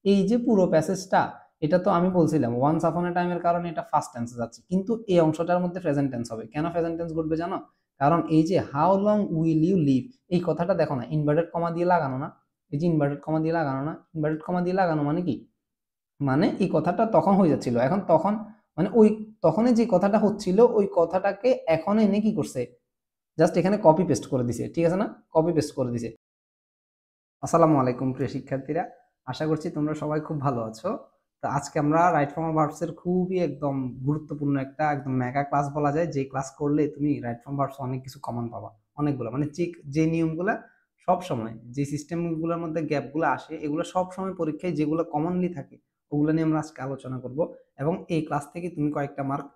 এই যে পুরো প্যাসেজটা, এটা তো আমি বলছিলাম ওয়ান্স আপন এ টাইমের কারণে এটা ফার্স্ট টেন্সে যাচ্ছে, কিন্তু এই অংশটার মধ্যে প্রেজেন্ট টেন্স হবে। কেন প্রেজেন্ট টেন্স ঘটবে জানো? কারণ এই যে how long will you live, এই কথাটা দেখো না ইনভার্টেড কমা দিয়ে লাগানো না? এই যে ইনভার্টেড কমা দিয়ে লাগানো না, ইনভার্টেড কমা দিয়ে লাগানো মানে কি? মানে এই কথাটা তখন হয়ে যাচ্ছিল, এখন তখন মানে ওই তখনই যে কথাটা হচ্ছিল ওই কথাটাকে এখন এনে কি করছে, জাস্ট এখানে কপি পেস্ট করে দিছে, ঠিক আছে না? কপি পেস্ট করে দিছে। আসসালামু আলাইকুম প্রিয় শিক্ষার্থীরা, আশা করছি তোমরা সবাই খুব ভালো আছো। তো আজকে আমরা রাইট ফর্ম অফ ভার্বস এর খুবই একদম গুরুত্বপূর্ণ একটা একদম মেগা ক্লাস বলা যায়, যে ক্লাস করলে তুমি রাইট ফর্ম ভার্বস অনেক কিছু কমন পাবা, অনেকগুলো মানে যে নিয়মগুলো সব সময়, যে সিস্টেমগুলোর মধ্যে গ্যাপগুলো আসে, এগুলো সব সময় পরীক্ষায় যেগুলো কমনলি থাকে ওগুলো নিয়ে আমরা আজকে আলোচনা করব। এবং এই ক্লাস থেকে তুমি কয়েকটা মার্ক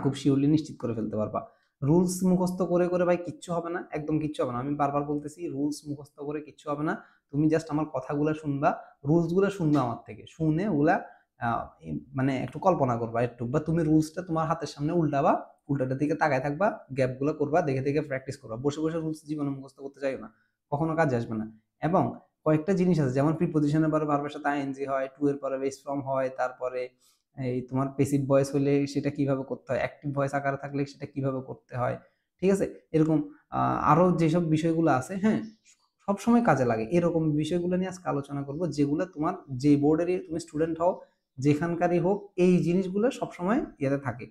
খুব শিওরলি নিশ্চিত করে ফেলতে পারবা। রুলস মুখস্থ করে করে ভাই কিচ্ছু হবে না, একদম কিচ্ছু হবে না, আমি বারবার বলতেছি রুলস মুখস্থ করে কিচ্ছু হবে না। তুমি জাস্ট আমার কথাগুলো শুনবা, রুলস গুলো শুনবা আমার থেকে, শুনে ওগুলা মানে একটু কল্পনা করবা একটু, বা তুমি রুলসটা তোমার হাতের সামনে উল্টাবা, উল্টাটার দিকে তাকায় থাকবা, গ্যাপ গুলো করবা, দেখে দেখে প্র্যাকটিস করবা। বসে বসে রুলস জীবনে মুখস্থ করতে চাইও না, কখনো কাজে আসবে না। এবং কয়েকটা জিনিস আছে, যেমন প্রিপোজিশনের পরে ভার্বের সাথে আইএনজি হয়, টু এর পরে বেস ফর্ম হয়, তারপরে এই তোমার পেসিভ ভয়েস হলে সেটা কিভাবে করতে হয়, অ্যাক্টিভ ভয়েস আকারে থাকলে সেটা কিভাবে করতে হয়, ঠিক আছে? এরকম আরো যেসব বিষয়গুলো আছে, হ্যাঁ, সবসময় কাজে লাগে, এরকম বিষয়গুলো নিয়ে আজকে আলোচনা করব, যেগুলো তোমার যে বোর্ডেরই তুমি স্টুডেন্ট হও, যেখানকারই হোক, এই জিনিসগুলো সবসময় ইয়েতে থাকে।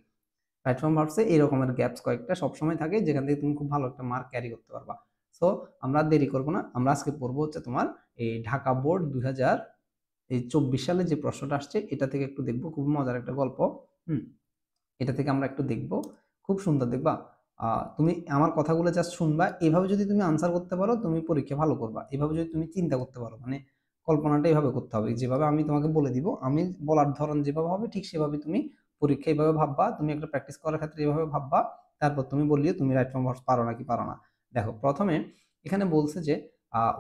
প্ল্যাটফর্ম ভার্বসে এই রকমের গ্যাপস কয়েকটা সবসময় থাকে, যেখান থেকে তুমি খুব ভালো একটা মার্ক ক্যারি করতে পারবা। সো আমরা দেরি করব না, আমরা আজকে পড়বো হচ্ছে তোমার এই ঢাকা বোর্ড 2024 সালে যে প্রশ্নটা আসছে এটা থেকে একটু দেখবো, খুব মজার একটা গল্প। হুম, এটা থেকে আমরা একটু দেখব, খুব সুন্দর দেখবা। তুমি আমার কথাগুলো জাস্ট শুনবা, এভাবে যদি তুমি আনসার করতে পারো তুমি পরীক্ষা ভালো করবা। এভাবে যদি তুমি চিন্তা করতে পারো, মানে কল্পনাটা এভাবে করতে হবে, যেভাবে আমি তোমাকে বলে দিব, আমি বলার ধরন যেভাবে হবে ঠিক সেভাবে তুমি পরীক্ষা এভাবে ভাববা, তুমি একটা প্র্যাকটিস করার ক্ষেত্রে এভাবে ভাববা, তারপর তুমি বললিও তুমি রাইট ফর্ম ভার্বস পারো নাকি পারো না। দেখো প্রথমে এখানে বলছে যে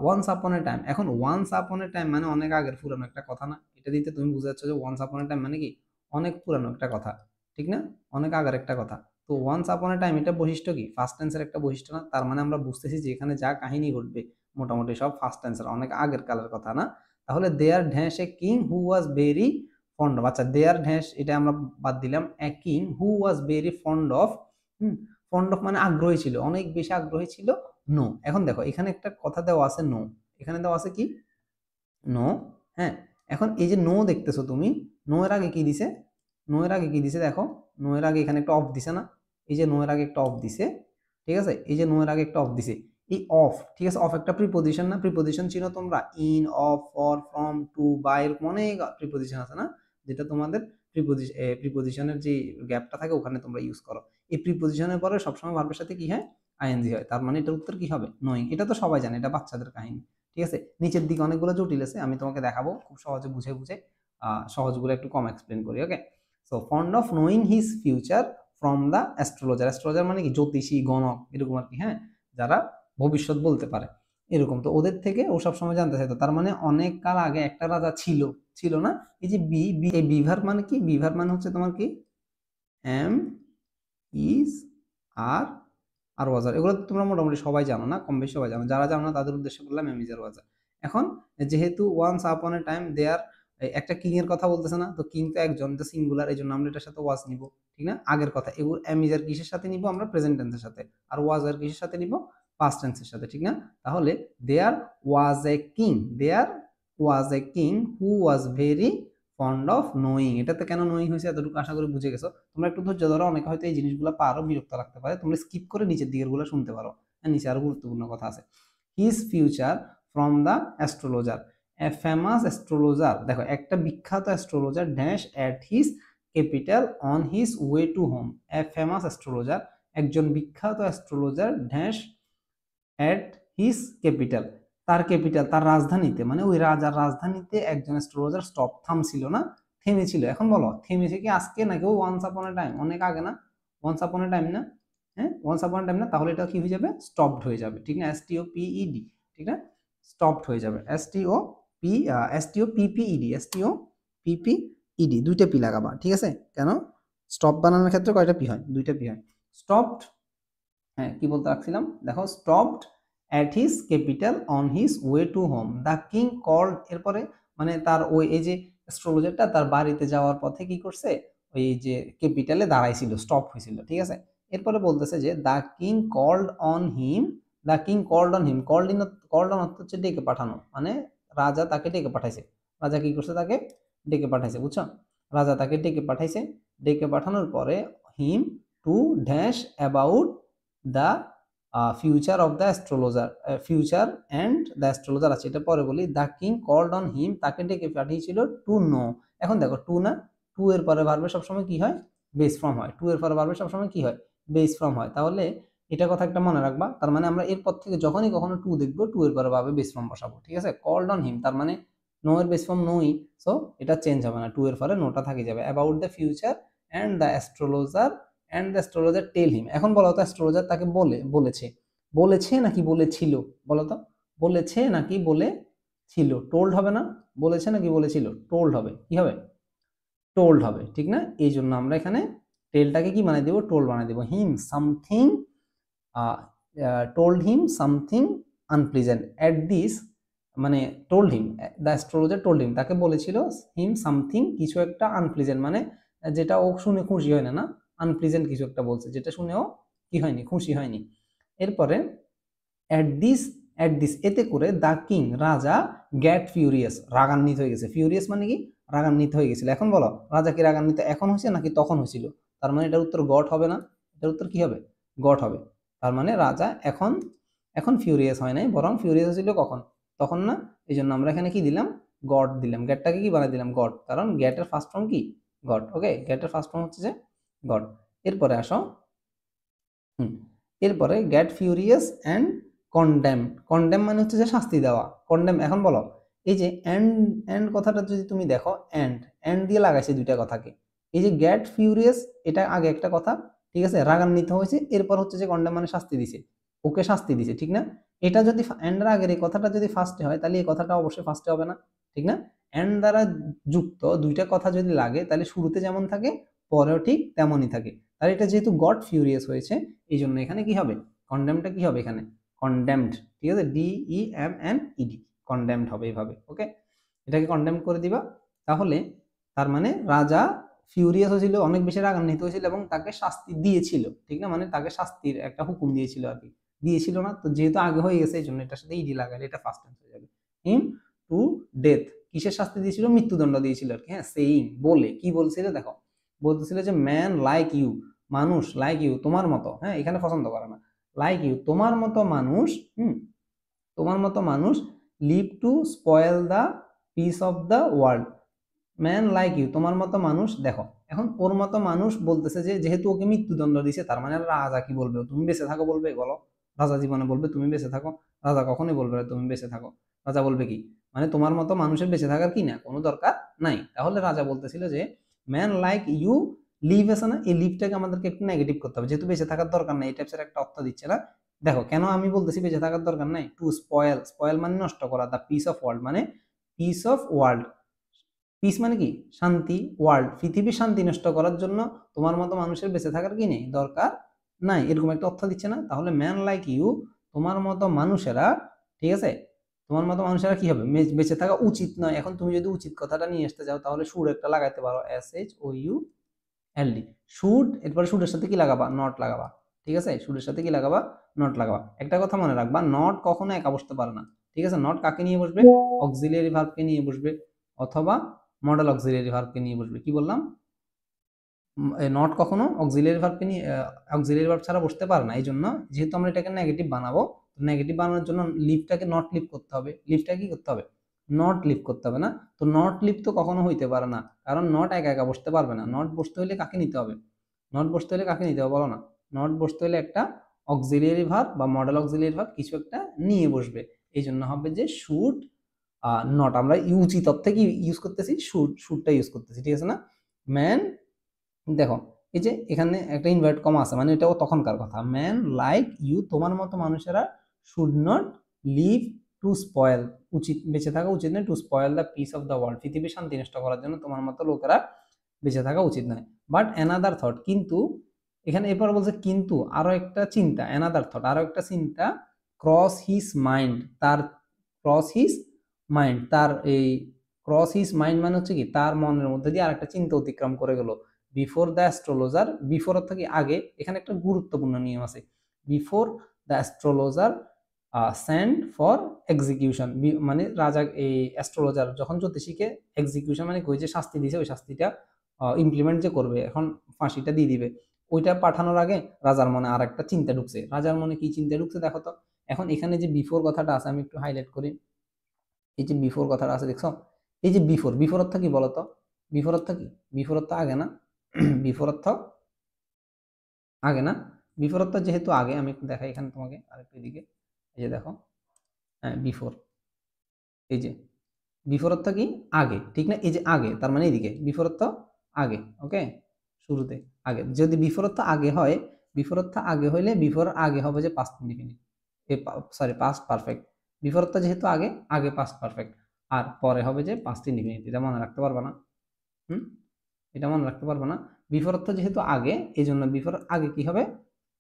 ওয়ান্স আপন এ টাইম। এখন ওয়ান্স আপন এ টাইম মানে অনেক আগের পুরানো একটা কথা না? এটা দিতে তুমি বুঝে যাচ্ছ যে ওয়ান্স আপন এ টাইম মানে কি অনেক পুরানো একটা কথা, ঠিক না? অনেক আগের একটা কথা। তো ওয়ান্স আপন এ টাইম এটা বৈশিষ্ট্য কি? ফার্স্ট টেন্সের একটা বৈশিষ্ট্য না? তার মানে আমরা বুঝতেছি যে এখানে যা কাহিনী ঘটবে মোটামুটি সব ফার্স্ট টেন্সের, অনেক আগের কালের কথা না? তাহলে there dash a king who was very fond of, আচ্ছা দেয়ার ঢ্যাশ এটা আমরা বাদ দিলাম, a king who was very fond of, fond of মানে আগ্রহী ছিল, অনেক বেশি আগ্রহী ছিল। নো, এখন দেখো এখানে একটা কথা দেওয়া আছে নো, এখানে দেওয়া আছে কি? নো। হ্যাঁ, এখন এই যে নো দেখতেছো তুমি, নো এর আগে কি দিছে? নো এর আগে কি দিছে দেখো, নো এর আগে এখানে একটা অফ দিছে না? এই যে নো এর আগে একটা অফ দিছে, ঠিক আছে? এই যে নো এর আগে একটা অফ দিছে, এই অফ, ঠিক আছে? অফ একটা প্রিপোজিশন না? প্রিপোজিশন চিনো তোমরা? In, of, for, from, to, by, এরকম অনেক প্রিপোজিশন আছে না, যেটা তোমাদের প্রিপোজিশনের যে গ্যাপটা থাকে ওখানে তোমরা ইউজ করো। এই প্রিপোজিশনের পরে সবসময় ভার্বের সাথে কি হয়? আইএনজি হয়, তার মানে এটার উত্তর কি হবে? নোয়িং। এটা তো সবাই জানে, এটা বাচ্চাদের কাহিনী, ঠিক আছে? নিচের দিকে অনেকগুলো জটিল আছে, আমি তোমাকে দেখাবো খুব সহজে বুঝে বুঝে, সহজগুলো একটু কম এক্সপ্লেন করি, okay? So fond of knowing his future from the astrologer. Astrologer মানে কি? জ্যোতিষী, গণক, এরকম আর কি, হ্যাঁ, যারা ভবিষ্যৎ বলতে পারে এরকম। তো ওদের থেকে ও সবসময় জানতে চাইতো, তার মানে অনেক কাল আগে একটা রাজা ছিল, ছিল না? এই যে এই বিভার মানে কি? বিভার মানে হচ্ছে তোমার কি? এম ইজ আর আর ওয়াজার, এগুলো তো তোমরা মোটামুটি সবাই জানো না? কম বেশি সবাই জানো, যারা জানো না তাদের উদ্দেশ্যে বললাম এম ইজ আর ওয়াজার। এখন যেহেতু ওয়ান্স আপন এ টাইম দেয়ার একটা কিং এর কথা বলতেছে না, তো কিং তো একজন, তো সিঙ্গুলার, এই জন্য আমরা এটার সাথে ওয়াজ নিব, ঠিক না? আগের কথা, এগুলো এম ইজ আর কিসের সাথে নিব আমরা? প্রেজেন্ট টেন্সের সাথে। আর ওয়াজ আর কিসের সাথে নিব? পাস্ট টেন্সের সাথে, ঠিক না? তাহলে there was a king, there was a king who was very fond of knowing. এটাতে কেন নোয়িং হয়েছে এতটুকু আশা করি বুঝে গেছো। তোমরা একটু ধৈর্য ধরো, অনেকে হয়তো এই জিনিসগুলো পারো, বিরক্ত লাগতে পারে, তোমরা স্কিপ করে নিচের দিকের গুলো শুনতে পারো। হ্যাঁ, নিচে আরো গুরুত্বপূর্ণ কথা আছে। His future from the astrologer, a famous astrologer, দেখো একটা বিখ্যাত astrologer dash at his capital on his way to home. A famous astrologer, একজন বিখ্যাত astrologer dash at his capital, তার ক্যাপিটাল তার রাজধানীতে, মানে ওই রাজার রাজধানীতে একজন অ্যাস্ট্রোলজার স্টপ, থামছিল না, থেমেছিল। এখন বলো থেমেছে কি আজকে নাকি ওই ওয়ান্স আপন এ টাইম অনেক আগে না? ওয়ান্স আপন এ টাইম না? হ্যাঁ, ওয়ান্স আপন এ টাইম না? তাহলে এটা কি হয়ে যাবে? স্টপড হয়ে যাবে, ঠিক না? STOPED, ঠিক না? স্টপড হয়ে যাবে, STOPPED, দুইটা পি লাগাবা, ঠিক আছে? কেন? স্টপ বানানোর ক্ষেত্রে কয়টা পি হয়? দুইটা পি হয়। স্টপড, হ্যাঁ কি বলতে রাখছিলাম দেখো, stopped at his capital on his way to home the king called, এরপরে মানে তার ওই এই যে অ্যাস্ট্রোলজারটা তার বাড়িতে যাওয়ার পথে কি করছে, ওই যে ক্যাপিটালে দাঁড়াইছিল, স্টপ হয়েছিল, ঠিক আছে। এরপরে বলতেছে যে the king called on him, the king called on him, called on অর্থ হচ্ছে ডেকে পাঠানো, মানে রাজা তাকে ডেকে পাঠাইছে। রাজা কি করছে, তাকে ডেকে পাঠাইছে, বুঝছো? রাজা তাকে ডেকে পাঠাইছে। ডেকে পাঠানোর পরে him to dash about the future of the astrologer, future and the astrologer আছে, এটা পরে বলি। The king called on him, তাকে ডেকে পাঠিয়েছিল টু নো। এখন দেখো টু না, টু এর পরে ভার্বে সবসময় কি হয়, বেস ফর্ম হয়। টু এর পরে ভার্বে সবসময় কি হয়, বেস ফর্ম হয়। তাহলে এটা কথা একটা মনে রাখবা, তার মানে আমরা এরপর থেকে যখনই কখনো টু দেখবো, টু এর পরে ভাবে বেস ফর্ম বসাবো, ঠিক আছে। কল্ড অন হিম তার মানে নো এর বেস ফর্ম নোই, সো এটা চেঞ্জ হবে না, টু এর পরে নোটা থাকে যাবে। About the future and the astrologer and the astrologer tell him. এখন বলো তো অ্যাস্ট্রোলজার তাকে বলেছে, বলেছে নাকি বলেছিল, বলো তো? বলেছে নাকি বলেছিল? টোল্ড হবে না? বলেছে নাকি বলেছিল? টোল্ড হবে, কি হবে, টোল্ড হবে, ঠিক না? এই জন্য আমরা এখানে টেলটাকে কি বানাই দেবো, টোল্ড বানাই দেবো। Him something, told him something unpleasant at this, মানে told him, the astrologer told him, তাকে বলেছিল হিম সামথিং কিছু একটা, আনপ্লিজেন্ট মানে যেটা ও শুনে খুশি হয় না, না আনপ্লিজেন্ট কিছু একটা বলছে যেটা শুনেও কি হয়নি, খুশি হয়নি। এরপরে অ্যাট দিস, অ্যাট দিস এতে করে দ্য কিং রাজা গ্যাট ফিউরিয়াস রাগান্বিত হয়ে গেছে। ফিউরিয়াস মানে কি, রাগান্বিত হয়ে গেছিল। এখন বলো রাজা কি রাগান্বিত এখন হয়েছে নাকি তখন হয়েছিল? তার মানে এটার উত্তর গট হবে না, এটার উত্তর কি হবে, গট হবে। তার মানে রাজা এখন, এখন ফিউরিয়াস হয় নাই, বরং ফিউরিয়াস হয়েছিল কখন, তখন না। এই জন্য আমরা এখানে কি দিলাম, গট দিলাম। গ্যাটটাকে কি বানাই দিলাম, গট, কারণ গ্যাটের ফার্স্ট ফর্ম কি, গট। ওকে, গ্যাটের ফার্স্ট ফর্ম হচ্ছে যে গট। এরপরে আসো, এরপরে get furious and condemn. Condemn মানে হচ্ছে যে শাস্তি দেওয়া, কন্ডেম। এখন বলো এই যে এন্ড, এন্ড কথাটা যদি তুমি দেখো, এন্ড এন্ড দিয়ে লাগাইছে দুইটা কথাকে। এই যে গেট ফিউরিয়াস এটা আগে একটা কথা, ঠিক আছে, রাগান্বিত হয়েছে, এরপর হচ্ছে যে কন্ডেম মানে শাস্তি দিছে, ওকে শাস্তি দিছে, ঠিক না? এটা যদি এন্ডের আগের এই কথাটা যদি ফার্স্টে হয়, তাহলে এই কথাটা অবশ্যই ফার্স্টে হবে না, ঠিক না? এন্ড দ্বারা যুক্ত দুইটা কথা যদি লাগে, তাহলে শুরুতে যেমন থাকে পরেও ঠিক তেমনই থাকে। তাহলে এটা যেহেতু গট ফিউরিয়াস হয়েছে, এই জন্য এখানে কি হবে, কন্ডেমটা কি হবে এখানে, কন্ডেমড, ঠিক আছে, DEMNED, কন্ডেমড হবে এইভাবে। ওকে, এটাকে কন্ডেম করে দিবা। তাহলে তার মানে রাজা ফিউরিয়াস হয়েছিল, অনেক বেশি রাগান্বিত হয়েছিল এবং তাকে শাস্তি দিয়েছিল, ঠিক না, মানে তাকে শাস্তির একটা হুকুম দিয়েছিল আর কি, দিয়েছিল না তো, যেহেতু আগে হয়ে গেছে এই জন্য এটার সাথে ইডি লাগালে এটা ফার্স্ট টেন্স হয়ে যাবে। হিম টু ডেথ, কিসের শাস্তি দিয়েছিল, মৃত্যুদণ্ড দিয়েছিল আর কি। হ্যাঁ, সেইং বলে কি বলছিল দেখো, বলতেছিল যে ম্যান লাইক ইউ, মানুষ লাইক ইউ তোমার মতো, হ্যাঁ এখানে পছন্দ করে না, লাইক ইউ তোমার মতো মানুষ, তোমার মতো মানুষ, live to spoil the peace of the world. Man like you তোমার মতো মানুষ, দেখো এখন ওর মতো মানুষ বলতেছে যে যেহেতু ওকে মৃত্যুদণ্ড দিছে, তার মানে রাজা কি বলবে, তুমি বেঁচে থাকো বলবে, বলো? রাজা জীবনে বলবে তুমি বেঁচে থাকো? রাজা কখনোই বলবে না তুমি বেঁচে থাকো। রাজা বলবে কি, মানে তোমার মতো মানুষের বেঁচে থাকার কি না কোনো দরকার নাই। তাহলে রাজা বলতেছিল যে ম্যান লাইক ইউ লিভ আছে না, এই লিভটাকে আমাদেরকে একটু নেগেটিভ করতে হবে, যেহেতু বেঁচে থাকার দরকার নাই এই টাইপের একটা অর্থ দিচ্ছে না। দেখো কেন আমি বলতেছি বেঁচে থাকার দরকার নাই, টু স্পয়েল, স্পয়েল মানে নষ্ট করা, দ্য পিস অফ ওয়ার্ল্ড মানে পিস অফ ওয়ার্ল্ড, পিস মানে কি শান্তি, ওয়ার্ল্ড পৃথিবীর শান্তি নষ্ট করার জন্য তোমার মতো মানুষের বেঁচে থাকার কি নেই, দরকার নাই, এরকম একটা অর্থ দিচ্ছে না। তাহলে ম্যান লাইক ইউ তোমার মতো মানুষেরা, ঠিক আছে, তোমার মতো মানুষেরা কি হবে, বেঁচে থাকা উচিত নয়। এখন তুমি যদি উচিত কথাটা নিয়ে আসতে যাও, তাহলে শুড একটা লাগাইতে পারো, SHOULD, শুড, এরপরে শুডের সাথে কি লাগাবা, নট লাগাবা, ঠিক আছে, শুডের সাথে কি লাগাবা, নট লাগাবা। একটা কথা মনে রাখবা, নট কখনো একা বসতে পারে না, ঠিক আছে। নট কাকে নিয়ে বসবে, অক্সিলিয়ারি ভার্বকে নিয়ে বসবে, অথবা মডেল অক্সিলিয়ারি ভার্বকে নিয়ে বসবে। কি বললাম, নট কখনো অক্সিলিয়ারি ভার্বকে নিয়ে, অক্সিলিয়ারি ভার্ব ছাড়া বসতে পারে না। এই জন্য যেহেতু আমরা এটাকে নেগেটিভ বানাবো, নেগেটিভ বানানোর জন্য লিভটাকে নট লিভ করতে হবে, লিভটাকে কি করতে হবে, নট লিভ করতে হবে না। তো নট লিভ তো কখনো হইতে পারে না, কারণ নট একা একা বসতে পারবে না। নট বসতে হলে কাকে নিতে হবে, নট বসতে হলে কাকে নিতে হবে বলো না, নট বসতে হলে একটা অক্সিলিয়ারি ভার্ব বা মডেল অক্সিলিয়ারি ভার্ব কিছু একটা নিয়ে বসবে। এই জন্য হবে যে শুড নট, আমরা উচিত অর্থে কি ইউজ করতেছি, শুডটা ইউজ করতেছি, ঠিক আছে না। ম্যান, দেখো এই যে এখানে একটা ইনভার্ট কমা আছে, মানে এটাও তখনকার কথা। ম্যান লাইক ইউ তোমার মতো মানুষেরা should not live to spoil, উচিত বেঁচে থাকা উচিত নয়, to spoil the peace of the world পৃথিবীর শান্তি নষ্ট করার জন্য তোমার মতো লোকেরা বেঁচে থাকা উচিত নয়। বাট অ্যানাদার থট, কিন্তু এখানে এরপর বলছে কিন্তু আরো একটা চিন্তা, অ্যানাদার থট আরো একটা চিন্তা, ক্রস হিজ মাইন্ড, তার ক্রস হিজ মাইন্ড, তার এই ক্রস হিজ মাইন্ড মানে হচ্ছে কি তার মনের মধ্যে দিয়ে আরেকটা চিন্তা অতিক্রম করে গেল। বিফোর দ্য অ্যাস্ট্রোলজার, বিফোর অর্থ কি আগে, এখানে একটা গুরুত্বপূর্ণ নিয়ম আছে, before the astrologer send for execution, মানে রাজা এই অ্যাস্ট্রোলজার যখন জ্যোতিষীকে এক্সিকিউশন মানে ওই যে শাস্তি দিয়েছে ওই শাস্তিটা ইমপ্লিমেন্ট যে করবে, এখন ফাঁসিটা দিয়ে দিবে, ওইটা পাঠানোর আগে রাজার মনে আর একটা চিন্তা ঢুকছে। রাজার মনে কি চিন্তা ঢুকছে দেখো তো। এখন এখানে যে বিফোর কথাটা আছে আমি একটু হাইলাইট করি, এই যে বিফোর কথাটা আছে দেখছো, এই যে বিফোর, বিফোর অর্থ কি বলতো, বিফোর অর্থ কি, বিফোর অর্থ আগে না, বিফোর অর্থ আগে না, বিফোর অর্থ যেহেতু আগে, আমি একটু দেখাই এখানে তোমাকে আরেকটু দিকে, এই যে দেখো, হ্যাঁ বিফোর, এই যে বিফোর অর্থ কি আগে, ঠিক না, এই যে আগে তার মানে এইদিকে বিফোর অর্থ আগে, ওকে, শুরুতে আগে, যদি বিফোর অর্থ আগে হয়, বিফোর অর্থ আগে হইলে বিফোর আগে হবে যে past indefinite, sorry past perfect, before অর্থ যেহেতু আগে, আগে পাস্ট পারফেক্ট, আর পরে হবে যে পাস্ট ইনডিফিনিট, এটা মনে রাখতে পারবা না, হুম, এটা মনে রাখতে পারবো না, বিফোর অর্থ যেহেতু আগে এই জন্য বিফোর আগে কি হবে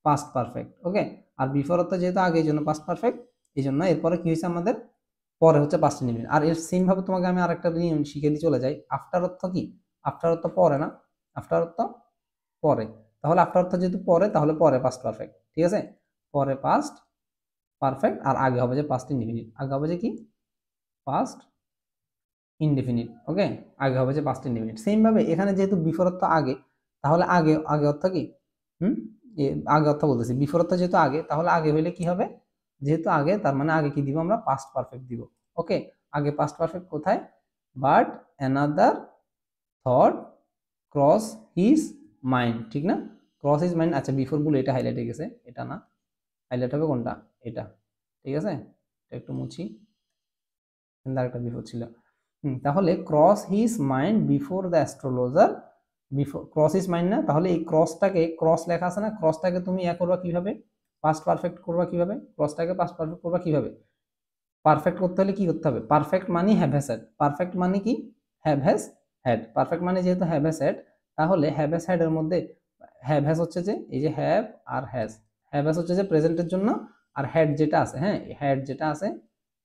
পাস্ট পারফেক্ট, ওকে, আর বিফোর অর্থ যেহেতু আগে এই জন্য পাস্ট পারফেক্ট, এই জন্য এরপরে কি হয়েছে আমাদের পরে হচ্ছে পাস্ট ইনডিফিনিট। আর এর সেম ভাবে তোমাকে আমি আরেকটা নিয়ম শিখে দিয়ে চলে যাই, আফটার অর্থ কি, আফটার অর্থ পরে না, আফটার অর্থ পরে, তাহলে আফটার অর্থ যেহেতু পরে তাহলে পরে পাস্ট পারফেক্ট, ঠিক আছে, পরে পাস্ট পারফেক্ট, আর আগে হবে যে পাস্ট ইনডিফিনিট, আগে হবে যে কি পাস্ট ইনডিফিনিট, ওকে, আগে হবে যে পাস্ট ইনডিফিনিট। সেম ভাবে এখানে যেহেতু বিফোর অর্থ আগে, তাহলে আগে, আগে অর্থ কি, হুম, আগে অর্থ বলতেছি, বিফোর অর্থ যেহেতু আগে তাহলে আগে হইলে কি হবে, যেহেতু আগে তার মানে আগে কি দিব আমরা পাস্ট পারফেক্ট দিব, ওকে, আগে পাস্ট পারফেক্ট কোথায়, but another thought cross his mind, ঠিক না, ক্রস হিজ মাইন্ড, আচ্ছা বিফোর বলে এটা হাইলাইট হয়ে গেছে, এটা না, হাইলাইট হবে কোনটা, এটা, ঠিক আছে, এটা একটু মুছি, আরেকটা বিফোর ছিল, তাহলে cross his mind before the astrologer, before cross his mind না, তাহলে এই ক্রসটাকে, ক্রস লেখা আছে না, ক্রসটাকে তুমি ইয়া করবা কিভাবে, পাস্ট পারফেক্ট করবা কিভাবে, ক্রসটাকে পাস্ট পারফেক্ট করবা কিভাবে, পারফেক্ট করতে হলে কি করতে হবে, পারফেক্ট মানে হ্যাভ হ্যাজ হ্যাড, পারফেক্ট মানে কি হ্যাভ হ্যাজ হ্যাড, পারফেক্ট মানে যেহেতু হ্যাভ হ্যাজ হ্যাড, তাহলে হ্যাভ হ্যাজ হ্যাড এর মধ্যে হ্যাভ হ্যাজ হচ্ছে যে এই যে হ্যাভ আর হ্যাজ, হ্যাভ হ্যাজ হচ্ছে যে প্রেজেন্টের জন্য, আর হ্যাড যেটা আছে, হ্যাঁ হ্যাড যেটা আছে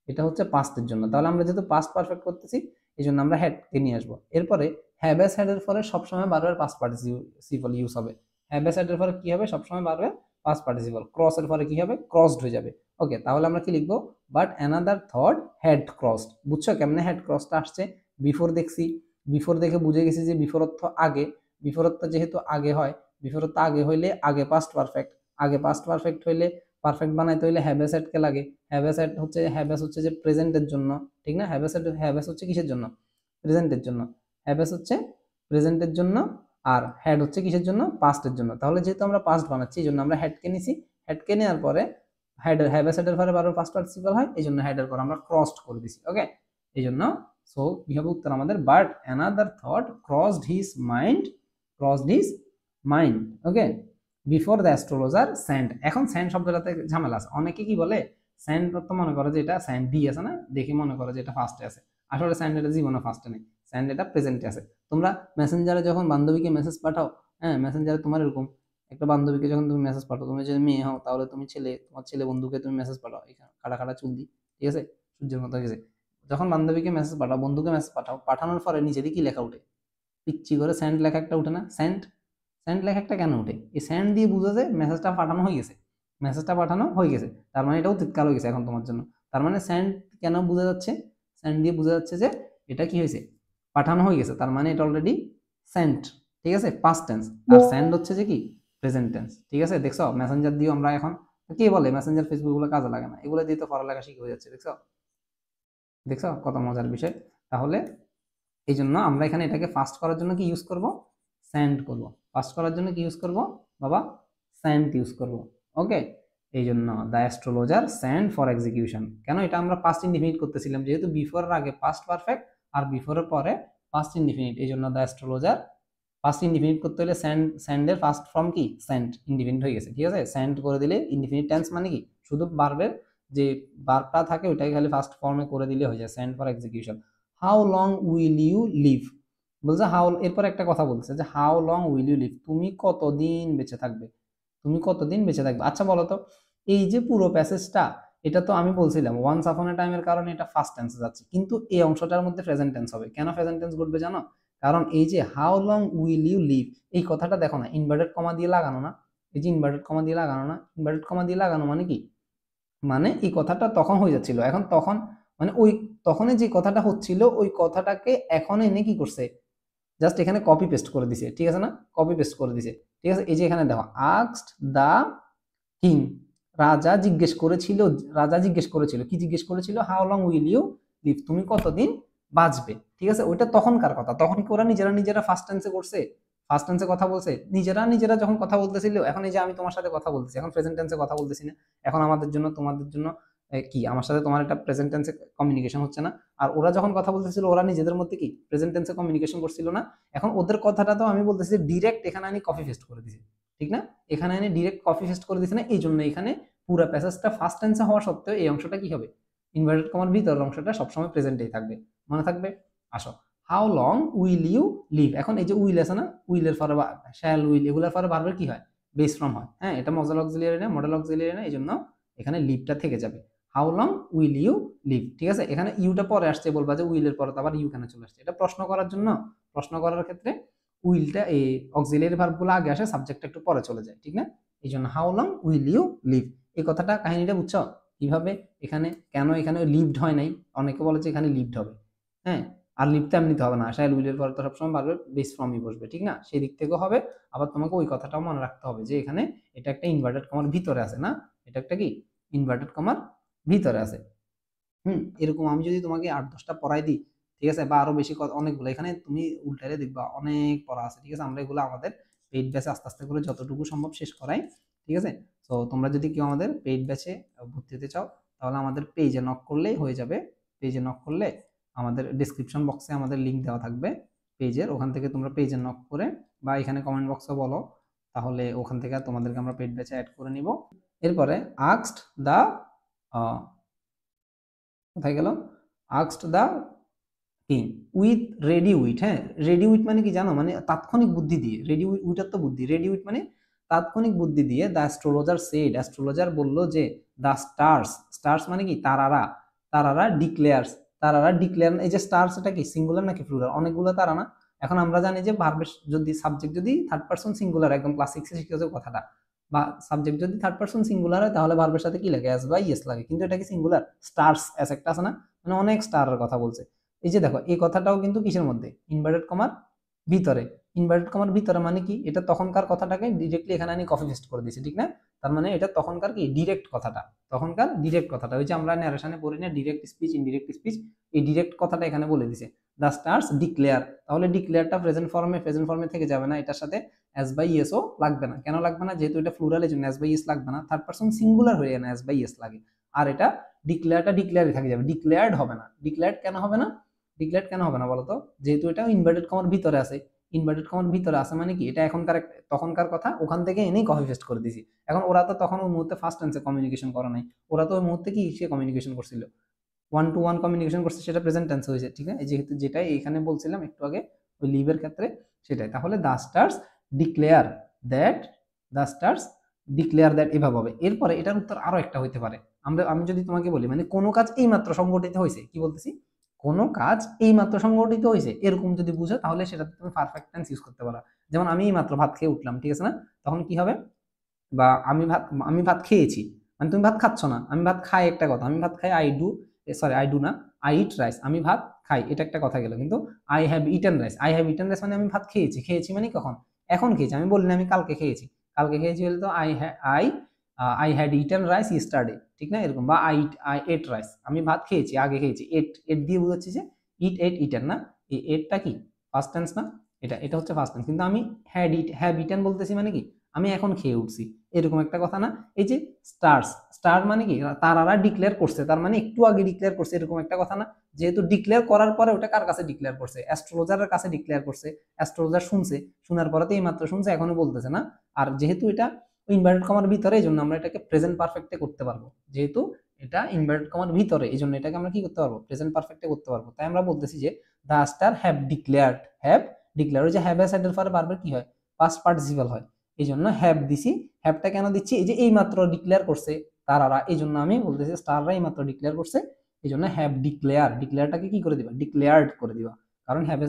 এটা হচ্ছে পাস্টের জন্য, তাহলে আমরা যেহেতু পাস্ট পারফেক্ট করতেছি এই জন্য আমরা হ্যাডকে নিয়ে আসবো। এরপরে হ্যাভ হ্যাজ হ্যাড এর পরে সবসময় বারবার পাস্ট পার্টিসিপল ইউজ হবে, হ্যাভ হ্যাজ হ্যাড এর পরে কি হবে সবসময় বারবার পাস্ট পার্টিসিপল, ক্রস এর পরে কি হবে ক্রসড হয়ে যাবে, ওকে, তাহলে আমরা কি লিখবো, but another thought had crossed, বুঝছো কেমনে হ্যাড ক্রসটা আসছে, বিফোর দেখছি, বিফোর দেখে বুঝে গেছি যে বিফোর অর্থ আগে, বিফোর অর্থ যেহেতু আগে হয়, বিফোর অর্থ আগে হইলে আগে পাস্ট পারফেক্ট, আগে পাস্ট পারফেক্ট হইলে পারফেক্ট বানাইতে হইলে হ্যাভ এ কে লাগে, হ্যাভ হচ্ছে যে প্রেজেন্টের জন্য, ঠিক না, হ্যাভ হচ্ছে কিসের জন্য, প্রেজেন্টের জন্য, হ্যাভ হচ্ছে প্রেজেন্টের জন্য, আর হ্যাড হচ্ছে কিসের জন্য পাস্টের জন্য, তাহলে যেহেতু আমরা পাস্ট বানাচ্ছি এই জন্য আমরা হ্যাডকে নিছি, হ্যাডকে নেওয়ার পরে হ্যাভ এর পরে বারবার পাস্ট পার্টিসিপল হয় এই জন্য হ্যাডের পর আমরা ক্রসড করে দিছি, ওকে, এই জন্য সো কি হবে উত্তর আমাদের, but another thought crossed his mind, crossed his mind, okay, before the astrologer sent, এখন স্যান্ড শব্দটাতে ঝামেলা আছে, অনেকে কি বলে স্যান্ড তো মনে করে যে এটা স্যান্ড ডি আছে না, দেখে মনে করে যে এটা ফার্স্টে আছে, আসলে স্যান্ড এটা জীবনে ফার্স্টে নেই, স্যান্ড এটা প্রেজেন্টে আছে। তোমরা মেসেঞ্জারে যখন বান্ধবীকে মেসেজ পাঠাও, হ্যাঁ মেসেঞ্জারে তোমার এরকম একটা বান্ধবীকে যখন তুমি মেসেজ পাঠাও, তুমি যদি মেয়ে হও তাহলে তুমি ছেলে, তোমার ছেলে বন্ধুকে তুমি মেসেজ পাঠাও, এখানে খাড়া খাড়া চুল দিই, ঠিক আছে, সূর্যের মতো গেছে, যখন বান্ধবীকে মেসেজ পাঠাও, বন্ধুকে মেসেজ পাঠাও, পাঠানোর পরে নিচে দিয়ে কি লেখা উঠে, পিচ্ছি করে স্যান্ড লেখা একটা উঠে না, স্যান্ড, স্যান্ড লেখা একটা কেন উঠে, এই স্যান্ড দিয়ে বুঝা যায় মেসেজটা পাঠানো হয়ে গেছে, মেসেজটা পাঠানো হয়ে গেছে, তার মানে এটাও তৎকাল হয়ে গেছে এখন তোমার জন্য, তার মানে স্যান্ড কেন বোঝা যাচ্ছে, স্যান্ড দিয়ে বোঝা যাচ্ছে যে এটা কি হয়েছে পাঠানো হয়ে গেছে, তার মানে এটা অলরেডি সেন্ট, ঠিক আছে, পাস্ট টেন্স, আর স্যান্ড হচ্ছে যে কি প্রেজেন্ট টেন্স, ঠিক আছে, দেখছো মেসেঞ্জার দিয়েও আমরা এখন, কে বলে মেসেঞ্জার ফেসবুক গুলো কাজে লাগে না, এগুলো দিয়ে তো পড়ালেখা শিখে হয়ে যাচ্ছে, দেখছো, দেখছো কত মজার বিষয়। তাহলে এই জন্য আমরা এখানে এটাকে ফাস্ট করার জন্য কি ইউজ করব, স্যান্ড করব, ফাস্ট করার জন্য কি ইউজ করব বাবা, স্যান্ড ইউজ করব, ওকে, এই জন্য the astrologer sent for execution, কেন এটা আমরা পাস্ট ইনডিফিনিট করতেছিলাম, যেহেতু বিফোর এর আগে পাস্ট পারফেক্ট আর বিফোর এর পরে পাস্ট ইনডিফিনিট, এই জন্য দ্য অ্যাস্ট্রোলজার পাস্ট ইনডিফিনিট করতে হলে স্যান্ডের ফার্স্ট ফর্ম কি স্যান্ড, ইনডিফিনিট হয়ে গেছে, ঠিক আছে, স্যান্ড করে দিলে ইনডিফিনিট টেন্স মানে কি শুধু ভার্বের যে ভার্বটা থাকে ওইটাকে খালি ফার্স্ট ফর্মে করে দিলে হয়ে যায়, sent for execution. How long will you live, বলছে হাউ, এরপর একটা কথা বলছে যে how long will you live, তুমি কতদিন বেঁচে থাকবে, তুমি কতদিন বেঁচে থাকবে, আচ্ছা বলো তো এই যে পুরো প্যাসেজটা, এটা তো আমি বলছিলাম ওয়ান্স আপন এ টাইমের কারণে এটা ফার্স্ট টেন্সে যাচ্ছে, কিন্তু এই অংশটার মধ্যে প্রেজেন্ট টেন্স হবে। কেন প্রেজেন্ট টেন্স ঘটবে জানো? কারণ এই যে how long will you live, এই কথাটা দেখো না ইনভার্টেড কমা দিয়ে লাগানো না, এই যে ইনভার্টেড কমা দিয়ে লাগানো না, ইনভার্টেড কমা দিয়ে লাগানো মানে কি, মানে এই কথাটা তখন হয়ে যাচ্ছিল, এখন তখন মানে ওই তখনই যে কথাটা হচ্ছিল ওই কথাটাকে এখন এনে কি করছে, জাস্ট এখানে কপি পেস্ট করে দিছে, ঠিক আছে না, কপি পেস্ট করে দিছে, ঠিক আছে। এই যে এখানে দেখো আস্কড দা কিং, রাজা জিজ্ঞেস করেছিল, রাজা জিজ্ঞেস করেছিল, কি জিজ্ঞেস করেছিল, how long will you live, তুমি কতদিন বাঁচবে, ঠিক আছে। ওইটা তখনকার কথা, তখন কি ওরা নিজেরা নিজেরা ফার্স্ট টেন্সে করছে, ফার্স্ট টেন্সে কথা বলছে, নিজেরা নিজেরা যখন কথা বলতেছিল, এখন এই যে আমি তোমার সাথে কথা বলতেছি, এখন প্রেজেন্ট টেন্সে কথা বলতেছি না, এখন আমাদের জন্য তোমাদের জন্য কি আমার সাথে তোমার একটা প্রেজেন্ট টেন্সে কমিউনিকেশন হচ্ছে না। আর ওরা যখন কথা বলতেছিল ওরা নিজেদের মধ্যে কি প্রেজেন্ট টেন্সে কমিউনিকেশন করছিল না। এখন ওদের কথাটা তো আমি বলতেছি ডিরেক্ট এখানে আমি কপি পেস্ট করে দিছি, ঠিক না, এখানে এনে ডিরেক্ট কপি পেস্ট করে দিছে না, এই জন্য এখানে পুরো প্যাসেজটা ফার্স্ট টেন্সে হওয়া সত্ত্বেও এই অংশটা কি হবে, ইনভার্টেড কমার ভিতরের অংশটা সবসময় প্রেজেন্টেই থাকবে, মনে থাকবে। আসো, how long will you live, এখন এই যে উইল আছে না, উইলের পরে শ্যাল উইল এগুলোর পরে বারবার কি হয়, বেস ফ্রম হয়, হ্যাঁ এটা মজাল অক্সিলিয়ারি না, মডেল অক্সিলিয়ারি না, এই জন্য এখানে লিভটা থেকে যাবে, how long will you live, ঠিক আছে। এখানে ইউটা পরে আসছে, বলবা যে উইলের পরে তো আবার ইউ কেন চলে আসছে, এটা প্রশ্ন করার জন্য, প্রশ্ন করার ক্ষেত্রে উইলটা এই অক্সিলিয়ারি ভার্বগুলো আগে আসে, সাবজেক্টটা একটু পরে চলে যায়, ঠিক না, এই জন্য how long will you live, এই কথাটা কাহিনীটা বুঝছো কিভাবে, এখানে কেন এখানে লিভড হয় নাই, অনেকে বলে যে এখানে লিভড হবে, হ্যাঁ, আর লিভটা এমনিতে হবে না, শ্যাল উইলের পর তো সবসময় বারবে বেস ফ্রমই বসবে, ঠিক না, সেই দিক থেকেও হবে। আবার তোমাকে ওই কথাটাও মনে রাখতে হবে যে এখানে এটা একটা ইনভার্টেড কমার ভিতরে আছে না, এটা একটা কি ইনভার্টেড কমার ভিতরে আছে। এরকম আমি যদি তোমাকে 8-10টা পড়াই দিই, ঠিক আছে, বা আরো বেশি অনেকগুলো, এখানে তুমি উল্টারে দেখবা অনেক পড়া আছে, ঠিক আছে। আমরা এগুলো আমাদের পেইড ব্যাচে আস্তে আস্তে করে যতটুকু সম্ভব শেষ করাই, ঠিক আছে। তো তোমরা যদি কেউ আমাদের পেইড ব্যাচে ভর্তি হতে চাও, তাহলে আমাদের পেজে নক করলেই হয়ে যাবে, পেজে নক করলে আমাদের ডিসক্রিপশন বক্সে আমাদের লিঙ্ক দেওয়া থাকবে পেজের, ওখান থেকে তোমরা পেজে নক করে বা এখানে কমেন্ট বক্সে বলো, তাহলে ওখান থেকে তোমাদেরকে আমরা পেইড ব্যাচে অ্যাড করে নিব। এরপরে আস্কড দা, কোথায় গেল, asked the king with ready wit, হ্যাঁ রেডি উইট মানে কি জানো, মানে তাৎক্ষণিক বুদ্ধি দিয়ে, রেডি উইটার তো বুদ্ধি, রেডি উইট মানে তাৎক্ষণিক বুদ্ধি দিয়ে, দ্য অ্যাস্ট্রোলজার সেড, অ্যাস্ট্রোলজার বলল যে, দ্য স্টার্স, স্টার্স মানে কি তারারা, তারারা ডিক্লেয়ার্স, তারারা ডিক্লেয়ার, এই যে স্টার্স এটা কি সিঙ্গুলার নাকি প্লুরাল, অনেকগুলো তারা না, এখন আমরা জানি যে ভার্বের যদি সাবজেক্ট যদি থার্ড পারসন সিঙ্গুলার, একদম ক্লাস 6 এ শিখেছো কথাটা, বা সাবজেক্ট যদি থার্ড পারসন সিঙ্গুলার হয় তাহলে ভার্বের সাথে কি লাগে, এস বা ইয়েস লাগে, কিন্তু এটা কি সিঙ্গুলার, স্টার্স এস একটা আছে না, মানে অনেক স্টারের কথা বলছে। এই যে দেখো এই কথাটাও কিন্তু কিসের মধ্যে, ইনভার্টেড কমার ভিতরে, ইনভার্টেড কমার ভিতরে মানে কি, এটা তখনকার কথাটাকে ডিরেক্টলি এখানে আমি কপি পেস্ট করে দিয়েছি, ঠিক না, তার মানে এটা তখনকার কি ডিরেক্ট কথাটা, তখনকার ডিরেক্ট কথাটা, ওই যে আমরা ন্যারেশনে পড়ি না ডিরেক্ট স্পিচ ইনডিরেক্ট স্পিচ, এই ডিরেক্ট কথাটা এখানে বলে দিছে, দ্য স্টার্স ডিক্লেয়ার, তাহলে ডিক্লেয়ারটা প্রেজেন্ট ফর্মে থেকে যাবে না, এটার সাথে এস বাই ইয়েসও লাগবে না, কেন লাগবে না, যেহেতু এটা প্লুরাল এর জন্য এস বাই ইয়েস লাগবে না, থার্ড পারসন সিঙ্গুলার হয়ে না এস বাই ইয়েস লাগে, আর এটা ডিক্লেয়ারটা ডিক্লেয়ারই থাকে যাবে, ডিক্লেয়ার্ড হবে না, ডিক্লেয়ার্ড কেন হবে না, ডিক্লেয়ার কেন হবে না বলতো, যেহেতু এটা ইনভার্টেড কমার ভিতরে আছে, ইনভার্টেড কমার ভিতরে আছে মানে কি এটা এখনকার তখনকার কথা ওখান থেকে এনেই কপি পেস্ট করে দিয়েছি, এখন ওরা তো তখন ওই মুহূর্তে ফার্স্ট টেন্সে কমিউনিকেশন করা নাই, ওরা তো ওই মুহূর্তে কি সে কমিউনিকেশন করছিল, ওয়ান টু ওয়ান কমিউনিকেশন করছে, সেটা প্রেজেন্ট টেন্স হয়েছে, ঠিক আছে, যেহেতু যেটাই এখানে বলছিলাম একটু আগে ওই লিভের ক্ষেত্রে সেটাই, তাহলে the stars declare that, the stars declare that এভাবে হবে। এরপরে এটার উত্তর আরো একটা হইতে পারে, আমি যদি তোমাকে বলি মানে কোনো কাজ এই মাত্র সংগঠিত হয়েছে, কি বলতেছি, কোনো কাজ এই মাত্র সংগঠিত হয়েছে এরকম যদি বুঝো তাহলে সেটাতে তুমি পারফেক্ট টেন্স ইউজ করতে পারো, যেমন আমি এই মাত্র ভাত খেয়ে উঠলাম, ঠিক আছে না, তখন কি হবে, বা আমি ভাত খেয়েছি, মানে তুমি ভাত খাচ্ছ না, আমি ভাত খাই একটা কথা, আমি ভাত খাই I do, sorry I do না, আই ইট রাইস, আমি ভাত খাই এটা একটা কথা গেল, কিন্তু I have eaten rice, I have eaten rice মানে আমি ভাত খেয়েছি, খেয়েছি মানে কখন, এখন খেয়েছি, আমি বলিনি আমি কালকে খেয়েছি, কালকে খেয়েছি বলে তো আই হ্যাড ইটেন রাইস ইস্টারডে, ঠিক না, এরকম, বা আই এট রাইস, আমি ভাত খেয়েছি আগে খেয়েছি, এট এট দিয়ে বোঝাচ্ছি যে ইটেন না, এই এটটা কি ফার্স্ট টেন্স না, এটা এটা হচ্ছে ফার্স্ট টেন্স, কিন্তু আমি হ্যাভ ইটেন বলতেছি মানে কি আমি এখন খেয়ে উঠছি, এরকম একটা কথা না। এই যে স্টার্স, স্টার মানে কি তারারা ডিক্লেয়ার করছে, তার মানে একটু আগে ডিক্লেয়ার করছে, এরকম একটা কথা না, যেহেতু ডিক্লেয়ার করার পরে ওটা কার কাছে ডিক্লেয়ার করছে, অ্যাস্ট্রোলজারের কাছে ডিক্লেয়ার করছে, অ্যাস্ট্রোলজার শুনছে, শোনার পরে তো এই মাত্র শুনছে এখনো বলতেছে না, আর যেহেতু এটা ইনভার্টেড কমার ভিতরে এই জন্য আমরা এটাকে প্রেজেন্ট পারফেক্টে করতে পারবো, যেহেতু এটা ইনভার্টেড কমার ভিতরে এই জন্য এটাকে আমরা কি করতে পারবো, প্রেজেন্ট পারফেক্টে করতে পারবো, তাই আমরা বলতেছি যে দ্য স্টার হ্যাভ ডিক্লেয়ার, ওই যে হ্যাভ এর সাইডের পরে বারবার কি হয়, পাস্ট পার্টিসিপাল হয়, এই জন্য হ্যাভ দিছি, হ্যাভটা কেন দিচ্ছি, এই যে এই মাত্র ডিক্লেয়ার করছে, তারারা, এই জন্য আমি বলতেছি স্টাররাই মাত্র ডিক্লেয়ার করছে, এই জন্য হ্যাভ ডিক্লেয়ার, ডিক্লেয়ারটাকে কি করে দিবা, ডিক্লেয়ার্ড করে দিবা, কারণ হ্যাভ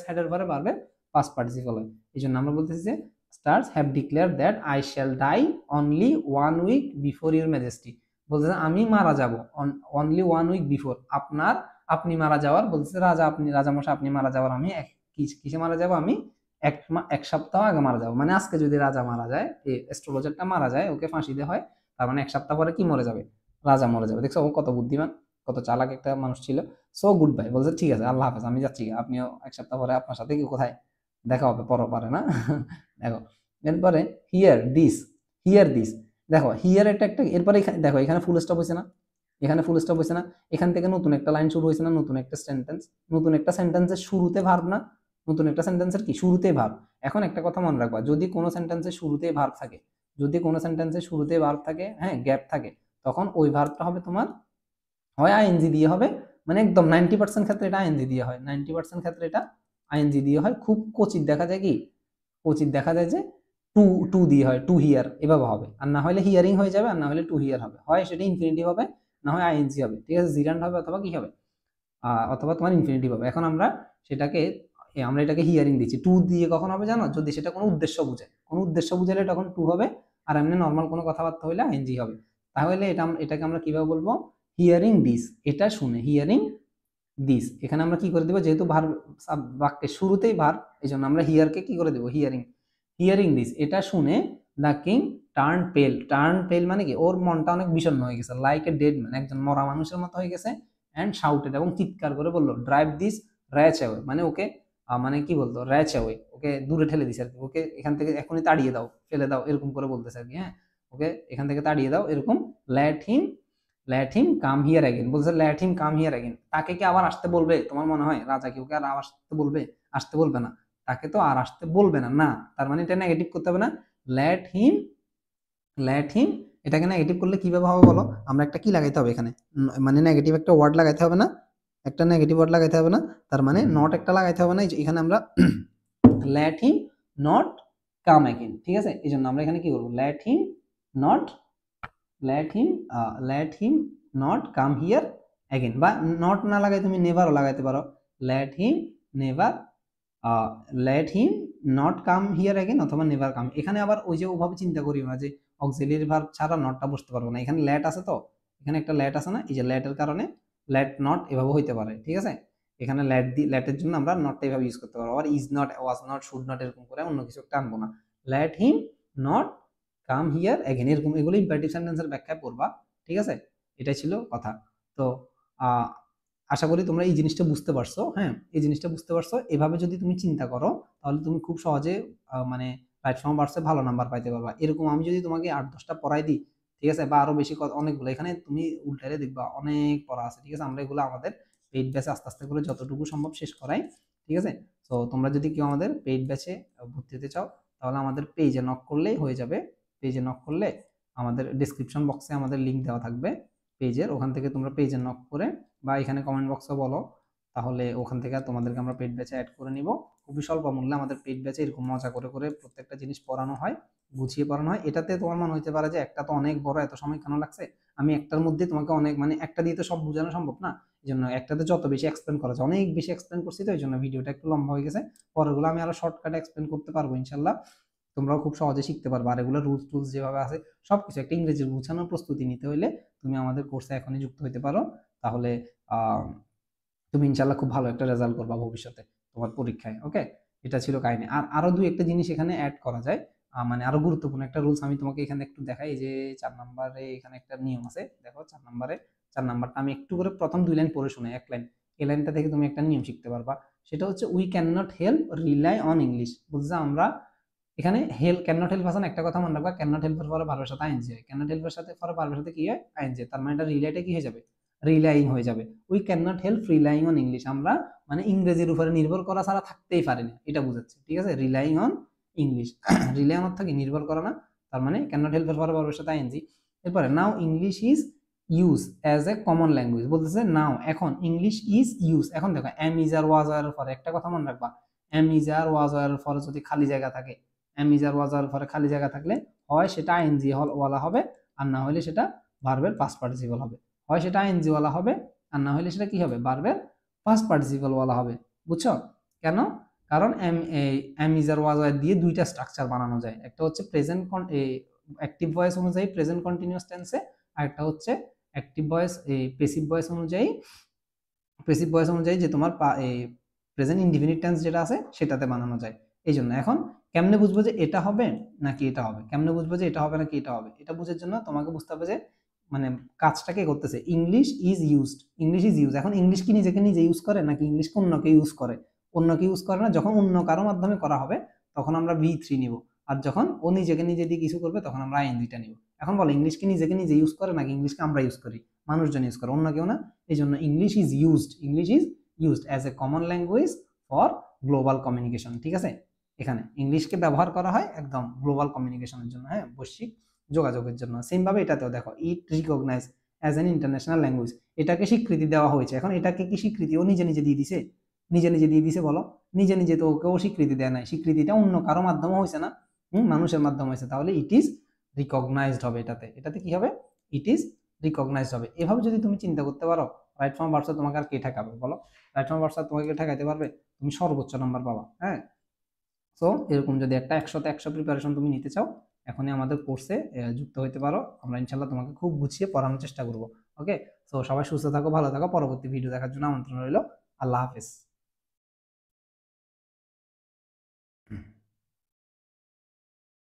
হেডের পরে পারবে পাস্ট পার্টিসিপল হয়, এই জন্য আমরা বলতেছি যে stars have declare that I shall die only 1 week before your majesty, বলতেছে আমি মারা যাব অনলি 1 উইক বিফোর, আপনি মারা যাওয়ার, বলতেছে রাজা আপনি, রাজা মশাই আপনি মারা যাওয়ার, আমি কিসে মারা যাব, আমি এক সপ্তাহ আগে মারা যাবো, মানে আজকে যদি রাজা মারা যায়, এই অ্যাস্ট্রোলজারটা মারা যায়, ওকে ফাঁসি দেওয়া হয়, তার মানে 1 সপ্তাহ পরে কি মরে যাবে, রাজা মরে যাবে। দেখছো ও কত বুদ্ধিমান, কত চালাক একটা মানুষ ছিল। সো গুড বাই, বলছে ঠিক আছে আল্লাহ হাফেজ, আমি যাচ্ছি, আপনিও 1 সপ্তাহ পরে আপনার সাথে কি কোথায় দেখা হবে, পরে না দেখো এরপরে হিয়ার দিস, দেখো হিয়ার এটা একটা, এরপরে দেখো এখানে ফুল স্টপ হয়েছে না, এখানে ফুল স্টপ হয়েছে না, এখান থেকে নতুন একটা লাইন শুরু হয়েছে না, নতুন একটা সেন্টেন্স, নতুন একটা সেন্টেন্সের শুরুতে ভার্ব না, নতুন একটা সেন্টেন্সের কি শুরুতে ভার্ব। এখন একটা কথা মনে রাখবা, যদি কোনো সেন্টেন্সের শুরুতে ভার্ব থাকে, যদি কোনো সেন্টেন্সের শুরুতে ভার্ব থাকে, হ্যাঁ গ্যাপ থাকে, তখন ওই ভার্বটা হবে তোমার হয় আইএনজি দিয়ে হবে, মানে একদম 90% ক্ষেত্রে এটা আইএনজি দিয়ে হয়, 90% ক্ষেত্রে এটা আইএনজি দিয়ে হয়, খুব কোচিত দেখা যায় কি, কোচিত দেখা যায় যে টু টু দিয়ে হয়, টু হিয়ার এভাবে হবে, আর না হলে হিয়ারিং হয়ে যাবে, আর না হলে টু হিয়ার হবে, হয় সেটা ইনফিনিটিভ হবে, না হয় আইএনজি হবে, ঠিক আছে, জিরান্ড হবে অথবা কি হবে, অথবা তোমার ইনফিনিটিভ হবে। এখন আমরা সেটাকে আমরা এটাকে হিয়ারিং দিচ্ছি, টু দিয়ে কখন হবে জানো, যদি সেটা কোনো উদ্দেশ্য বুঝে, কোনো উদ্দেশ্য বুঝালে তখন টু হবে, আর এমনি নর্মাল কোনো কথাবার্তা হলে আইএনজি হবে। তাহলে এটাকে আমরা কিভাবে বলবো, হিয়ারিং দিস, এটা শুনে, হিয়ারিং দিস, এখানে আমরা কি করে দেবো, যেহেতু বাক্যের শুরুতেই ভার, এই জন্য আমরা হিয়ারকে কি করে দেবো, হিয়ারিং দিস, এটা শুনে দ্য কিং টার্ন পেল মানে কি, ওর মনটা অনেক বিষণ্ণ হয়ে গেছে, লাইক এ ডেড ম্যান, একজন মরা মানুষের মতো হয়ে গেছে, অ্যান্ড শাউটেড, এবং চিৎকার করে বললো, ড্রাইভ দিস র্যাচ অ্যাওয়ে, মানে ওকে মানে কি বলতো, র্যাচ অ্যাওয়ে, ওকে দূরে ঠেলে দিছে আর কি, ওকে এখান থেকে এখনই তাড়িয়ে দাও, ফেলে দাও, এরকম করে বলতেছে আর কি, হ্যাঁ ওকে এখান থেকে তাড়িয়ে দাও এরকম, let him come here again, বলছে let him come here again, তাকে কি আবার আসতে বলবে, তোমার মনে হয় রাজা কি ওকে আর আসতে বলবে, আসতে বলবে না, তাকে তো আর আসতে বলবে না, না তার মানে এটা নেগেটিভ করতে হবে না, লেট হিম হিম, এটাকে নেগেটিভ করলে কিভাবে হবে বলো, আমরা একটা কি লাগাইতে হবে এখানে, মানে নেগেটিভ একটা ওয়ার্ড লাগাইতে হবে না, একটা নেগেটিভ ওয়ার্ড লাগাইতে হবে না, তার মানে নট একটা লাগাইতে হবে না, এখানে আমরা let him not come again, ঠিক আছে, এই জন্য আমরা এখানে কি করবো, not let him not come here again, বা নট না লাগাই তুমি নেভারও লাগাইতে পারো, let him never let him not come here again, অথবা নেভার কাম, এখানে আবার ওই যে ওভাবে চিন্তা করিও না যে অক্সিলিয়ারি ভার্ব ছাড়া নটটা বসতে পারবো না, এখানে লেট আছে, তো এখানে একটা লেট আছে না, এই যে লেটের কারণে লেট নট এভাবে হইতে পারে, ঠিক আছে, এখানে লেটের জন্য আমরা নটটা এভাবে ইউজ করতে পারবো, আর is not, was not, should not এরকম করে অন্য কিছু একটা আনবো না, let him not come here again, এরকম এগুলো ইম্পারেটিভ সেন্টেন্সের ব্যাখ্যায় পড়বা, ঠিক আছে, এটাই ছিল কথা। তো আশা করি তোমরা এই জিনিসটা বুঝতে পারছো, হ্যাঁ এই জিনিসটা বুঝতে পারছো, এভাবে যদি তুমি চিন্তা করো তাহলে তুমি খুব সহজে মানে রাইট ফর্ম ভার্সে ভালো নাম্বার পাইতে পারবা। এরকম আমি যদি তোমাকে 8-10টা পড়াই দিই, ঠিক আছে, বা আরো বেশি অনেকগুলো, এখানে তুমি উল্টারে দেখবা অনেক পড়া আছে, ঠিক আছে, আমরা এগুলো আমাদের পেইড ব্যাচে আস্তে আস্তে করে যতটুকু সম্ভব শেষ করাই, ঠিক আছে। তো তোমরা যদি কেউ আমাদের পেইড ব্যাচে ভর্তি হতে চাও তাহলে আমাদের পেজে নক করলেই হয়ে যাবে, পেজে নক করলে আমাদের ডিসক্রিপশন বক্সে আমাদের লিঙ্ক দেওয়া থাকবে পেজের, ওখান থেকে তোমরা পেজে নক করে বা এখানে কমেন্ট বক্সে বলো, তাহলে ওখান থেকে তোমাদেরকে আমরা পেইড ব্যাচে অ্যাড করে নিব। খুবই স্বল্প মূল্যে আমাদের পেইড ব্যাচে এরকম মজা করে করে প্রত্যেকটা জিনিস পড়ানো হয়, গুছিয়ে পড়ানো হয়। এটাতে তোমার মনে হতে পারে যে একটা তো অনেক বড়, এত সময় কেন লাগছে, আমি একটার মধ্যে তোমাকে অনেক, মানে একটা দিয়ে তো সব বোঝানো সম্ভব না, এই জন্য একটাতে যত বেশি এক্সপ্লেন করা যায়, অনেক বেশি এক্সপ্লেন করছি, তো এই জন্য ভিডিওটা একটু লম্বা হয়ে গেছে, পরেরগুলো আমি আরো শর্টকাটে এক্সপ্লেন করতে পারবো ইনশাল্লাহ, তোমরাও খুব সহজে শিখতে পারবে। আর এগুলো রুলস টুলস যেভাবে আছে সবকিছু, একটা ইংরেজির গুছানোর প্রস্তুতি নিতে হলে তুমি আমাদের কোর্সে এখনই যুক্ত হতে পারো, তাহলে তুমি ইনশাল্লাহ খুব ভালো একটা রেজাল্ট করবা ভবিষ্যতে তোমার পরীক্ষায়, ওকে। এটা ছিল কাহিনী। আর আরো দুই একটা জিনিস এখানে অ্যাড করা যায়, মানে আরো গুরুত্বপূর্ণ একটা রুলস আমি তোমাকে এখানে একটু দেখাই, এই যে 4 নম্বরে এখানে একটা নিয়ম আছে, দেখো 4 নাম্বারটা আমি একটু করে প্রথম 2 লাইন পড়ে শোনাই, এক লাইন, এই লাইনটা থেকে তুমি একটা নিয়ম শিখতে পারবা, সেটা হচ্ছে we can not help rely on English, বুঝছো, আমরা এখানে ক্যান নট হেল্প আছে না, একটা কথা মনে রাখবা, ক্যান নট হেল্পের পরে ভার্বের সাথে আইএনজি হয়, ক্যান নট হেল্পের সাথে পরে ভার্বের সাথে কি হয়, আইএনজি, তার মানে এটা রিলাইটা কি হয়ে যাবে, রিলাইং হয়ে যাবে। We can not help relying on English, আমরা মানে ইংরেজির উপরে নির্ভর করা ছাড়া থাকতেই পারি না, এটা বুঝাচ্ছে, ঠিক আছে, relying on English, rely on থাকে নির্ভর করা না, তার মানে ক্যান নট হেল্পের পরে ভার্বের সাথে আইএনজি। এরপরে now English is use as a common language, বলতেছে নাও এখন ইংলিশ ইজ ইউজ, এখন দেখো এম ইজ আর ওয়াজ আর পরে একটা কথা মনে রাখবা, এম ইজ আর ওয়াজ আর পরে যদি খালি জায়গা থাকে, এম ইজ আর ওয়াজ আর পরে খালি জায়গা থাকলে হয় সেটা আইএনজি ওয়ালা হবে, আর না হলে সেটা ভার্বের পাস্ট পার্টিসিপল হবে, হয় সেটা আইএনজি ওয়ালা হবে, আর না হলে সেটা কি হবে, ভার্বের ফার্স্ট পার্টিসিপল ওয়ালা হবে। বুঝছো কেন? কারণ am is are was were দিয়ে দুইটা স্ট্রাকচার বানানো যায়, একটা হচ্ছে প্রেজেন্ট অ্যাক্টিভ ভয়েস অনুযায়ী প্রেজেন্ট কন্টিনিউয়াস টেন্সে, আর একটা হচ্ছে অ্যাক্টিভ ভয়েস পেসিভ ভয়েস অনুযায়ী যে তোমার প্রেজেন্ট ইনডিফিনিট টেন্স যেটা আছে সেটাতে বানানো যায়। এই জন্য এখন কেমনে বুঝবো যে এটা হবে নাকি এটা হবে, কেমনে বুঝবো যে এটা হবে নাকি এটা হবে, এটা বুঝার জন্য তোমাকে বুঝতে হবে যে মানে কাজটা কে করতেছে, English is used, English is use. এখন ইংলিশ কি নিজেকে নিজে ইউজ করে নাকি ইংলিশকে অন্যকে ইউজ করে? অন্যকে ইউজ করে না, যখন অন্য কারো মাধ্যমে করা হবে তখন আমরা V3 নিব, আর যখন ও নিজেকে নিজে দিয়ে কিছু করবে তখন আমরা ING-টা নিব। এখন বলো ইংলিশ কি নিজেকে নিজে ইউজ করে নাকি ইংলিশকে আমরা ইউজ করি? মানুষজন ইউজ করে, অন্য কেউ না। এই জন্য English is used as a common language for global communication. ঠিক আছে, এখানে ইংলিশকে ব্যবহার করা হয় একদম গ্লোবাল কমিউনিকেশনের জন্য, হ্যাঁ, বৈশ্বিক যোগাযোগের জন্য। সেম ভাবে এটাতেও দেখো, it recognise as an international language, এটাকে স্বীকৃতি দেওয়া হয়েছে। এখন এটাকে কি স্বীকৃতি ও নিজে নিজে দিয়ে দিছে? নিজে নিজে দিয়ে দিছে বলো? নিজে নিজে তো ওকেও স্বীকৃতি দেয় নাই, স্বীকৃতিটা অন্য কারো মাধ্যমে হয়েছে না, মানুষের মাধ্যমে হয়েছে। তাহলে ইট ইজ রিকগনাইজড হবে, এটাতে কি হবে, ইট ইজ রিকগনাইজড হবে। এভাবে যদি তুমি চিন্তা করতে পারো, রাইট ফর্ম ভার্বস তোমাকে আর কে ঠেকাবে বলো? রাইট ফর্ম ভার্বস তোমাকে কে ঠেকাইতে পারবে? তুমি সর্বোচ্চ নাম্বার পাবা, হ্যাঁ। সো এরকম যদি একটা 100-তে 100 প্রিপারেশন তুমি নিতে চাও, এখনই আমাদের কোর্সে যুক্ত হতে পারো। আমরা ইনশাল্লাহ তোমাকে খুব গুছিয়ে পড়ানোর চেষ্টা করবো। ওকে, সো সবাই সুস্থ থাকো, ভালো থাকো। পরবর্তী ভিডিও দেখার জন্য আমন্ত্রণ রইল। আল্লাহ হাফেজ।